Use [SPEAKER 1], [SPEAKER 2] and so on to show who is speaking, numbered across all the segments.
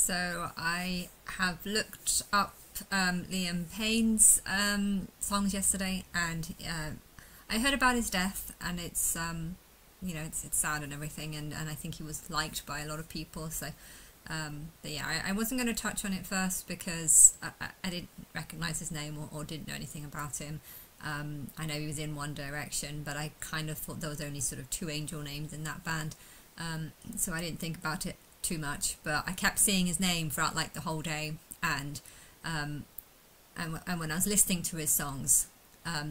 [SPEAKER 1] So I have looked up Liam Payne's songs yesterday, and I heard about his death, and it's it's sad and everything, and I think he was liked by a lot of people. So but yeah, I wasn't going to touch on it first because I didn't recognise his name or didn't know anything about him. I know he was in One Direction, but I kind of thought there was only sort of two angel names in that band, so I didn't think about it too much. But I kept seeing his name throughout like the whole day, and when I was listening to his songs,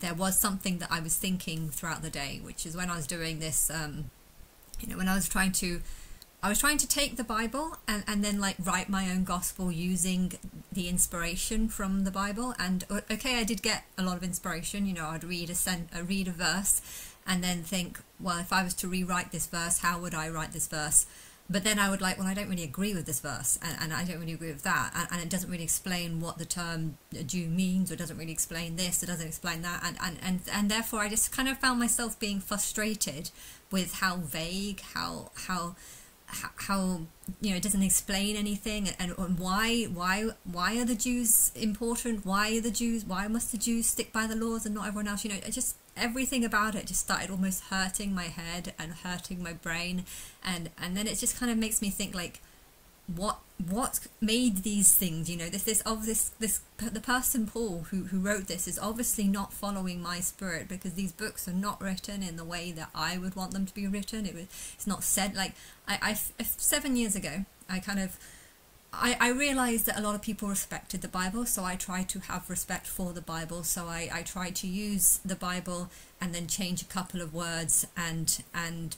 [SPEAKER 1] there was something that I was thinking throughout the day, which is when I was doing this, when I was trying to take the Bible and then like write my own gospel using the inspiration from the Bible. And okay, I did get a lot of inspiration. I'd read a verse and then think, well, if I was to rewrite this verse, how would I write this verse? But then I would like, well, I don't really agree with this verse, and I don't really agree with that, and it doesn't really explain what the term Jew means, or doesn't really explain this, it doesn't explain that, and therefore I just kind of found myself being frustrated with how vague, how it doesn't explain anything, and why are the Jews important? Why must the Jews stick by the laws and not everyone else? It just, everything about it just started almost hurting my head and hurting my brain, and then it just kind of makes me think, like, what made these things? The person Paul who wrote this is obviously not following my spirit, because these books are not written in the way that I would want them to be written. It's not said like I 7 years ago. I realised that a lot of people respected the Bible, so I tried to have respect for the Bible. So I tried to use the Bible and then change a couple of words and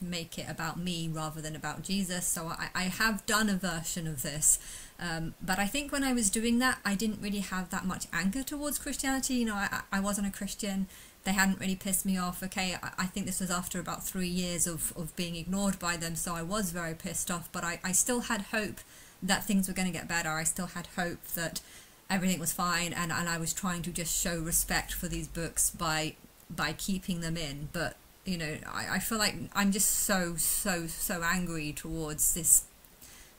[SPEAKER 1] make it about me rather than about Jesus. So I have done a version of this, but I think when I was doing that, I didn't really have that much anger towards Christianity. I wasn't a Christian. They hadn't really pissed me off. Okay, I think this was after about 3 years of being ignored by them, so I was very pissed off, but I still had hope that things were going to get better. I still had hope that everything was fine, and I was trying to just show respect for these books by keeping them in. But I feel like I'm just so angry towards this,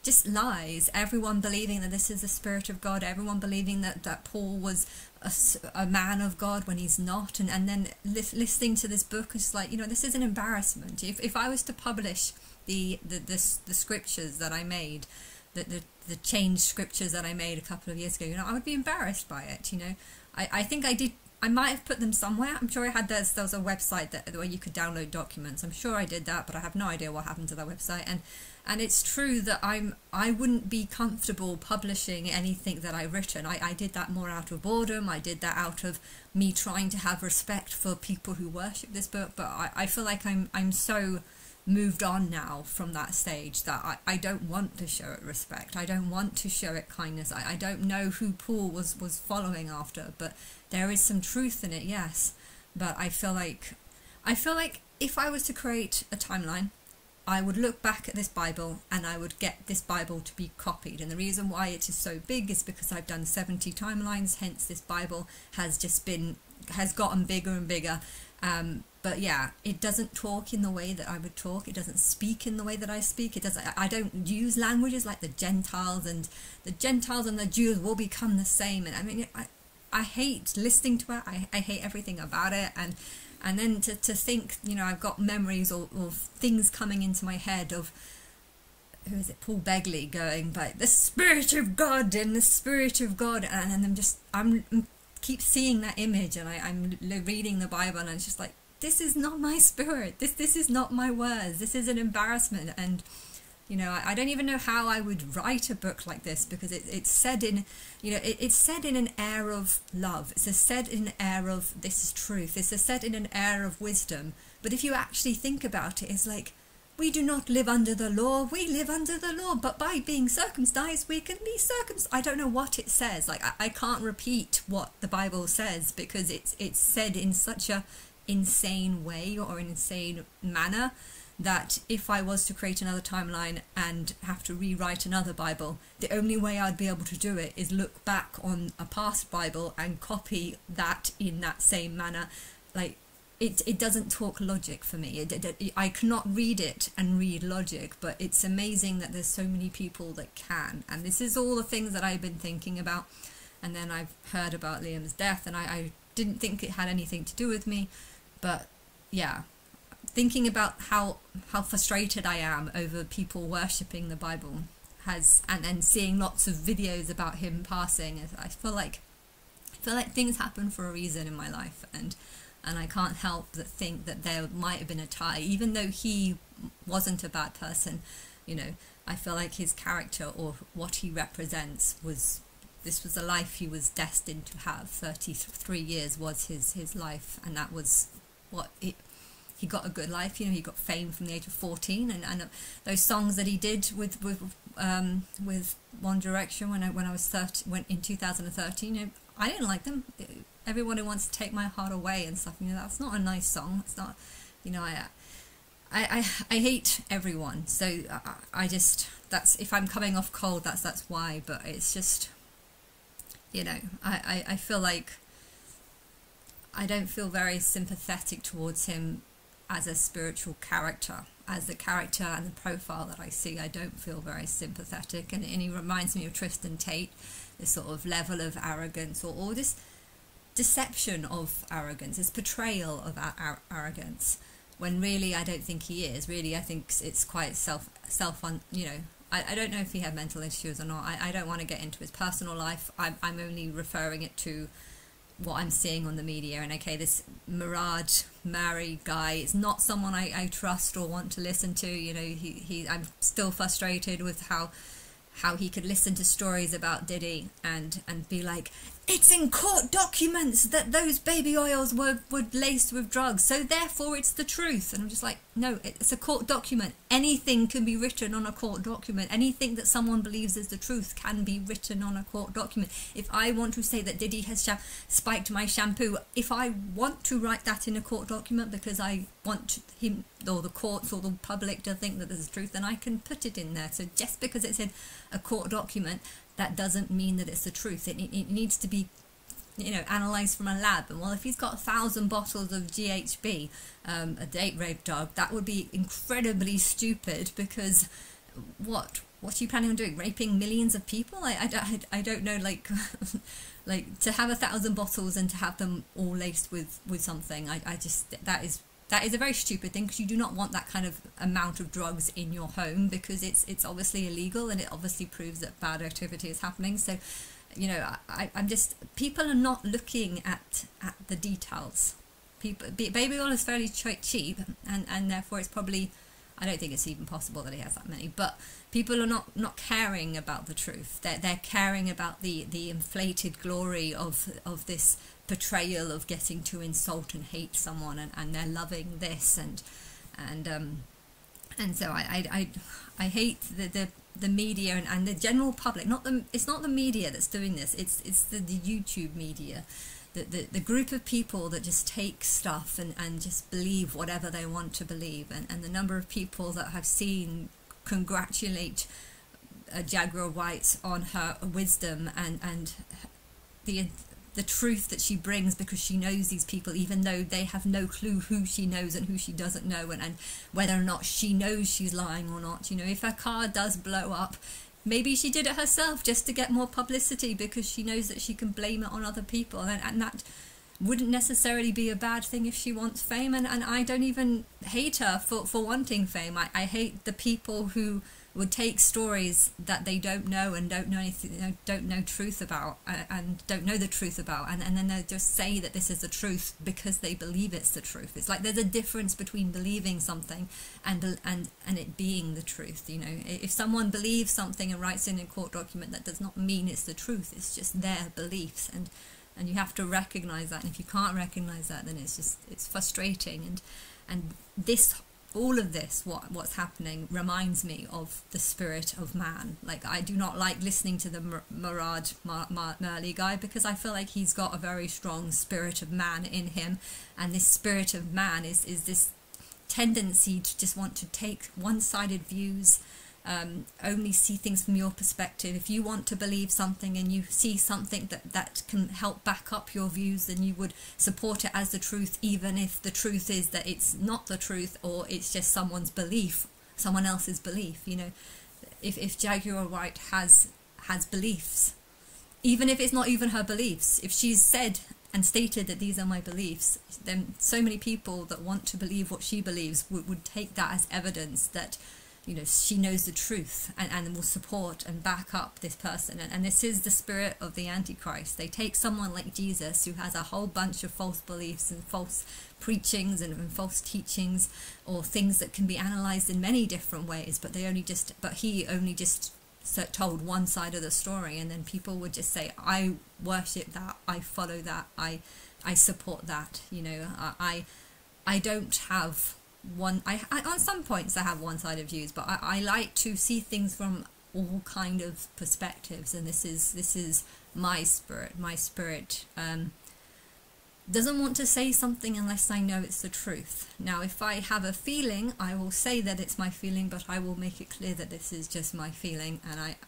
[SPEAKER 1] just lies, everyone believing that this is the Spirit of God, everyone believing that Paul was a man of God when he's not, and then listening to this book is like, this is an embarrassment. If I was to publish the scriptures that I made, the changed scriptures that I made a couple of years ago, I would be embarrassed by it. I think I might have put them somewhere. I'm sure I had, there was a website where you could download documents. I'm sure I did that, but I have no idea what happened to that website. And it's true that I wouldn't be comfortable publishing anything that I've written. I did that more out of boredom. I did that out of me trying to have respect for people who worship this book. But I feel like I'm so moved on now from that stage that I don't want to show it respect. I don't want to show it kindness. I don't know who Paul was following after, but there is some truth in it, yes. But I feel like if I was to create a timeline, I would look back at this Bible and I would get this Bible to be copied. And the reason why it is so big is because I've done 70 timelines, hence this Bible has gotten bigger and bigger. But yeah, it doesn't talk in the way that I would talk. It doesn't speak in the way that I speak. I don't use languages like the Gentiles and the Jews will become the same. And I mean, I hate listening to it. I hate everything about it. And then to think, I've got memories of things coming into my head of, who is it, Paul Begley going by the Spirit of God and the Spirit of God, and I'm keep seeing that image, and I'm reading the Bible, and it's just like, this is not my spirit. This is not my words. This is an embarrassment. And I don't even know how I would write a book like this, because it's said in it's said in an air of love. It's said in an air of, this is truth. It's said in an air of wisdom. But if you actually think about it, it's like, we do not live under the law. We live under the law, but by being circumcised, we can be circumcised. I don't know what it says. Like, I can't repeat what the Bible says, because it's said in such a insane way, or an insane manner, that if I was to create another timeline and have to rewrite another Bible, the only way I'd be able to do it is look back on a past Bible and copy that in that same manner. Like, it doesn't talk logic for me. I cannot read it and read logic, but it's amazing that there's so many people that can. And this is all the things that I've been thinking about. And then I've heard about Liam's death, and I didn't think it had anything to do with me. But yeah, thinking about how frustrated I am over people worshipping the Bible and then seeing lots of videos about him passing, I feel like things happen for a reason in my life, and I can't help but think that there might have been a tie, even though he wasn't a bad person. You know, I feel like his character, or what he represents, this was a life he was destined to have. 33 years was his life, and that was what he got a good life. You know, he got fame from the age of 14, and those songs that he did with One Direction when I was 30, in 2013, you know, I didn't like them. Everyone Who Wants to Take My Heart Away and stuff, you know, that's not a nice song. It's not, you know, I hate everyone. So I just, that's, if I'm coming off cold, that's why. But it's just, you know, I feel like I don't feel very sympathetic towards him as a spiritual character. As the character and the profile that I see, I don't feel very sympathetic. And he reminds me of Tristan Tate, this sort of level of arrogance, or this deception of arrogance, this portrayal of arrogance, when really I don't think he is. Really, I think it's quite you know, I don't know if he had mental issues or not. I don't want to get into his personal life. I'm only referring it to what I'm seeing on the media. And okay, this Murad Mari guy is not someone I trust or want to listen to. You know, I'm still frustrated with how he could listen to stories about Diddy and be like, it's in court documents that those baby oils were laced with drugs, so therefore it's the truth. And I'm just like, no, it's a court document. Anything can be written on a court document. Anything that someone believes is the truth can be written on a court document. If I want to say that Diddy has spiked my shampoo, if I want to write that in a court document because I want him or the courts or the public to think that there's truth, then I can put it in there. So just because it's in a court document, that doesn't mean that it's the truth. It needs to be, you know, analysed from a lab. And well, if he's got 1,000 bottles of GHB, a date rape dog, that would be incredibly stupid, because what are you planning on doing? Raping millions of people? I don't know, like like to have 1,000 bottles and to have them all laced with something. I just, that is a very stupid thing, because you do not want that kind of amount of drugs in your home, because it's obviously illegal, and it obviously proves that bad activity is happening. So, you know, I'm just, people are not looking at the details. Baby oil is fairly cheap, and therefore it's probably, I don't think it's even possible that he has that many, but people are not caring about the truth. They're caring about the inflated glory of this portrayal of getting to insult and hate someone, and they're loving this, and so I hate the media and the general public. It's not the media that's doing this. It's the YouTube media, the group of people that just take stuff and just believe whatever they want to believe, and the number of people that I've seen congratulate Jaguar White on her wisdom and the truth that she brings, because she knows these people, even though they have no clue who she knows and who she doesn't know, and whether or not she knows she's lying or not. You know, if her car does blow up, maybe she did it herself just to get more publicity, because she knows that she can blame it on other people, and that wouldn't necessarily be a bad thing if she wants fame. And I don't even hate her for wanting fame. I hate the people who would take stories that they don't know and don't know anything, you know, don't know truth about, and don't know the truth about, and then they'll just say that this is the truth because they believe it's the truth. It's like there's a difference between believing something and it being the truth. You know, if someone believes something and writes in a court document, that does not mean it's the truth. It's just their beliefs, and you have to recognize that. And if you can't recognize that, then it's frustrating. And this, all of this, what's happening, reminds me of the spirit of man. Like, I do not like listening to the Murad Murli guy, because I feel like he's got a very strong spirit of man in him, and this spirit of man is this tendency to just want to take one-sided views only see things from your perspective. If you want to believe something and you see something that can help back up your views, then you would support it as the truth, even if the truth is that it's not the truth, or it's just someone's belief, someone else's belief. You know, if Jaguar White has beliefs, even if it's not even her beliefs, if she's said and stated that these are my beliefs, then so many people that want to believe what she believes would take that as evidence that, you know, she knows the truth, and will support and back up this person. And this is the spirit of the Antichrist. They take someone like Jesus, who has a whole bunch of false beliefs and false preachings and false teachings, or things that can be analysed in many different ways, but he only just told one side of the story, and then people would just say, I worship that, I follow that, I support that. You know, I don't have one, I on some points I have one-sided views, but I like to see things from all kind of perspectives, and this is my spirit. My spirit doesn't want to say something unless I know it's the truth. Now, if I have a feeling, I will say that it's my feeling, but I will make it clear that this is just my feeling,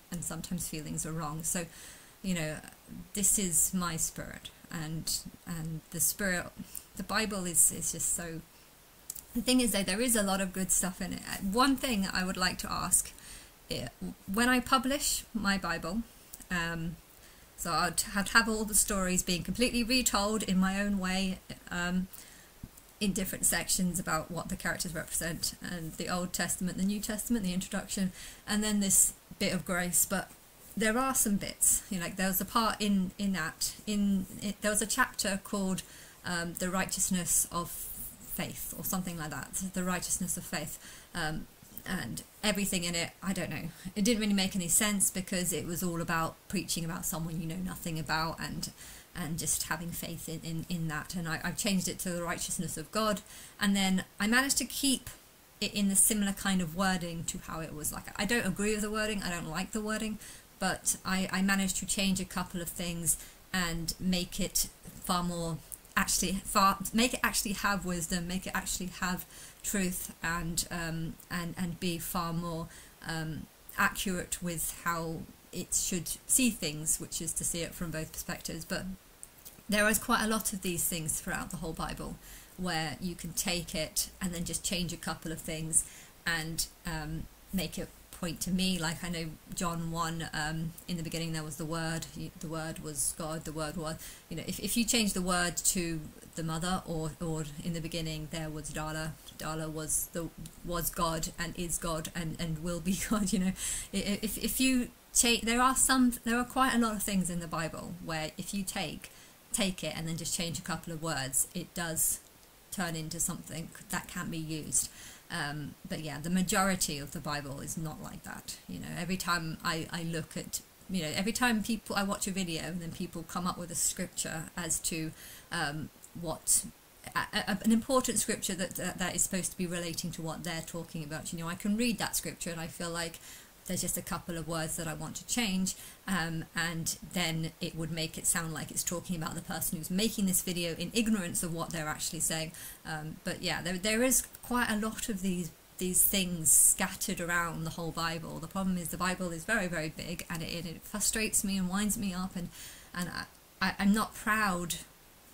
[SPEAKER 1] and sometimes feelings are wrong. So, you know, this is my spirit, and the spirit, the Bible is just so. The thing is, though, there is a lot of good stuff in it. One thing I would like to ask, when I publish my Bible, so I'd have all the stories being completely retold in my own way, in different sections about what the characters represent, and the Old Testament, the New Testament, the introduction, and then this bit of grace. But there are some bits, you know, like there was a part in that, there was a chapter called The Righteousness of Faith, or something like that, the righteousness of faith, and everything in it, I don't know, it didn't really make any sense, because it was all about preaching about someone you know nothing about, and just having faith in that. And I've changed it to the righteousness of God, and then I managed to keep it in the similar kind of wording to how it was. Like, I don't agree with the wording, I don't like the wording, but I managed to change a couple of things and make it far more make it actually have wisdom, make it actually have truth, and be far more accurate with how it should see things, which is to see it from both perspectives. But there is quite a lot of these things throughout the whole Bible, where you can take it and then just change a couple of things and make it point to me. Like, I know John 1, in the beginning there was the Word was God, the Word was, you know, if you change the word to the mother, or in the beginning there was Dala was God and is God and will be God, you know, if you change, there are quite a lot of things in the Bible where if you take it and then just change a couple of words, it does turn into something that can be used. But yeah, the majority of the Bible is not like that. You know, every time I look at, you know, every time I watch a video and then people come up with a scripture as to what an important scripture that is supposed to be relating to what they're talking about. You know, I can read that scripture and I feel like there's just a couple of words that I want to change, and then it would make it sound like it's talking about the person who's making this video in ignorance of what they're actually saying. But yeah, there is quite a lot of these things scattered around the whole Bible. The problem is the Bible is very, very big, and it frustrates me and winds me up, and I'm not proud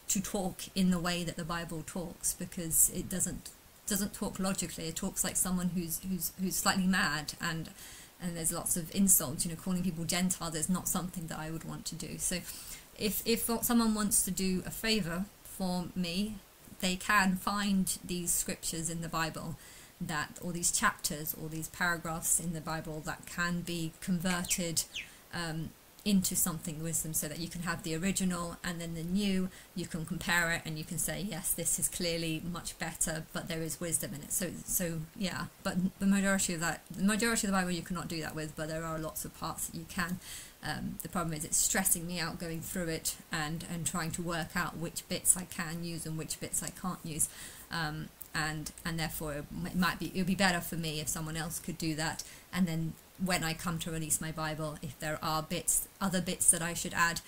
[SPEAKER 1] to talk in the way that the Bible talks, because it doesn't talk logically. It talks like someone who's slightly mad, and there's lots of insults, you know, calling people Gentiles is not something that I would want to do. So if someone wants to do a favour for me, they can find these scriptures in the Bible, or these chapters or these paragraphs in the Bible that can be converted into something wisdom, so that you can have the original and then the new, you can compare it and you can say, yes, this is clearly much better, but there is wisdom in it. So yeah, but the majority of the Bible you cannot do that with, but there are lots of parts that you can. The problem is it's stressing me out going through it and trying to work out which bits I can use and which bits I can't use, and therefore it would be better for me if someone else could do that, and then when I come to release my Bible, if there are other bits that I should add,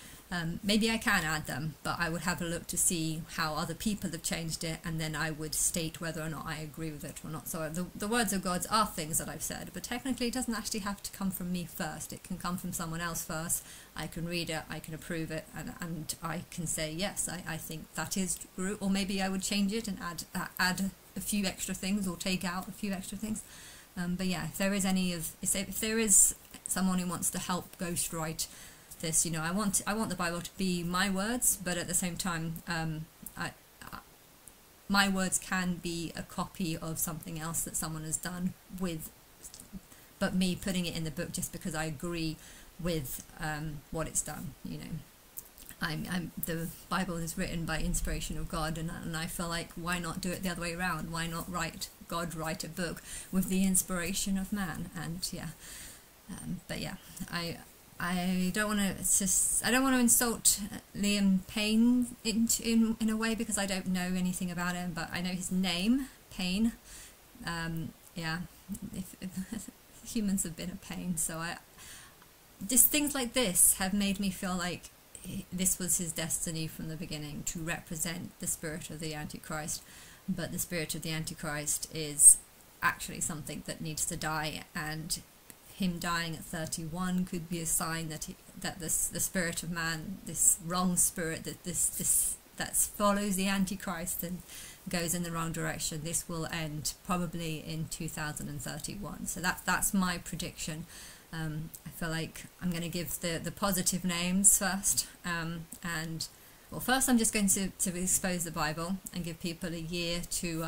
[SPEAKER 1] maybe I can add them, but I would have a look to see how other people have changed it, and then I would state whether or not I agree with it or not. So the words of God are things that I've said, but technically it doesn't actually have to come from me first. It can come from someone else first. I can read it, I can approve it, and I can say, yes, I think that is true, or maybe I would change it and add a few extra things, or take out a few extra things. But yeah, if there is someone who wants to help ghostwrite this, I want the Bible to be my words, but at the same time, my words can be a copy of something else that someone has done but me putting it in the book just because I agree with what it's done. The Bible is written by inspiration of God, and I feel like, why not do it the other way around? Why not God write a book with the inspiration of man? And yeah, but yeah, I don't want to insult Liam Payne in a way, because I don't know anything about him, but I know his name, Payne. Yeah, if humans have been a pain, so just things like this have made me feel like this was his destiny from the beginning, to represent the spirit of the Antichrist. But the spirit of the Antichrist is actually something that needs to die, and him dying at 31 could be a sign that the spirit of man, this wrong spirit that follows the Antichrist and goes in the wrong direction, this will end probably in 2031. So that's my prediction. I feel like I'm going to give the positive names first, and well, first I'm just going to expose the Bible and give people a year to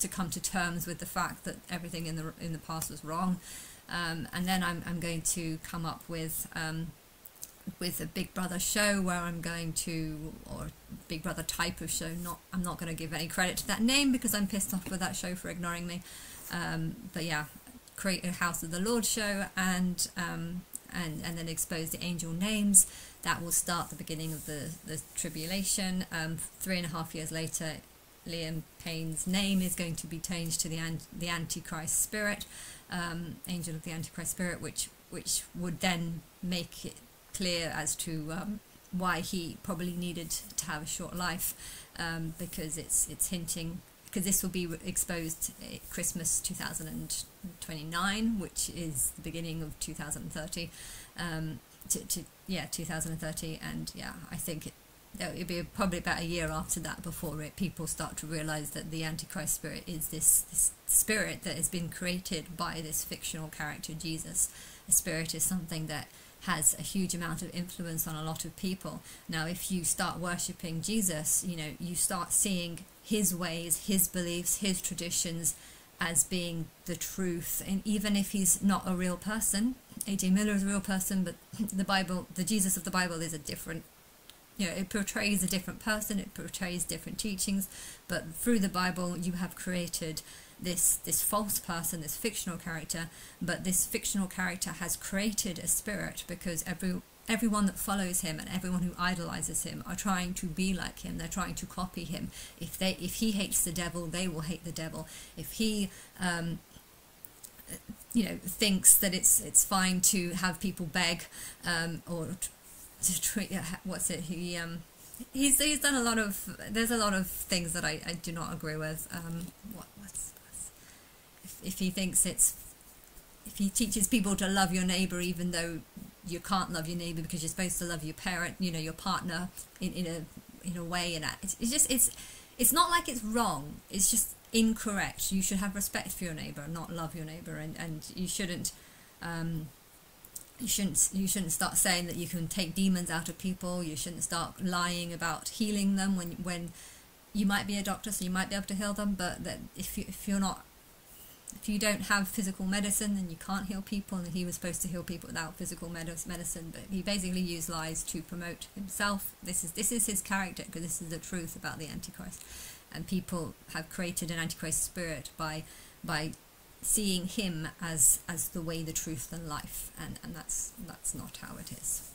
[SPEAKER 1] come to terms with the fact that everything in the past was wrong, and then I'm going to come up with a Big Brother show where I'm going to, or Big Brother type of show. I'm not going to give any credit to that name because I'm pissed off with that show for ignoring me. But yeah, create a House of the Lord show, and then expose the angel names. That will start the beginning of the tribulation. 3.5 years later, Liam Payne's name is going to be changed to the Antichrist spirit, angel of the Antichrist spirit, which would then make it clear as to why he probably needed to have a short life, because it's hinting, because this will be exposed at Christmas 2029, which is the beginning of 2030, 2030, and yeah, I think it'll be probably about a year after that before people start to realise that the Antichrist spirit is this spirit that has been created by this fictional character Jesus. A spirit is something that has a huge amount of influence on a lot of people. Now, if you start worshipping Jesus, you start seeing his ways, his beliefs, his traditions as being the truth. And even if he's not a real person, A.J. Miller is a real person, but the Jesus of the Bible is a different, it portrays a different person, it portrays different teachings, but through the Bible you have created this false person, this fictional character, but this fictional character has created a spirit, because everyone that follows him and everyone who idolizes him are trying to be like him. They're trying to copy him. If he hates the devil, they will hate the devil. If he thinks that it's fine to have people beg, or to treat, he's done a lot of, there's a lot of things that I do not agree with. If he thinks if he teaches people to love your neighbor even though you can't love your neighbor because you're supposed to love your parent, your partner in a way, and it's not like it's wrong, it's just incorrect. You should have respect for your neighbor, not love your neighbor, and you shouldn't start saying that you can take demons out of people. You shouldn't start lying about healing them when you might be a doctor, so you might be able to heal them, but that if you don't have physical medicine, then you can't heal people, and he was supposed to heal people without physical medicine, but he basically used lies to promote himself. This is his character, because this is the truth about the Antichrist, and people have created an Antichrist spirit by seeing him as the way, the truth, and life, and that's not how it is.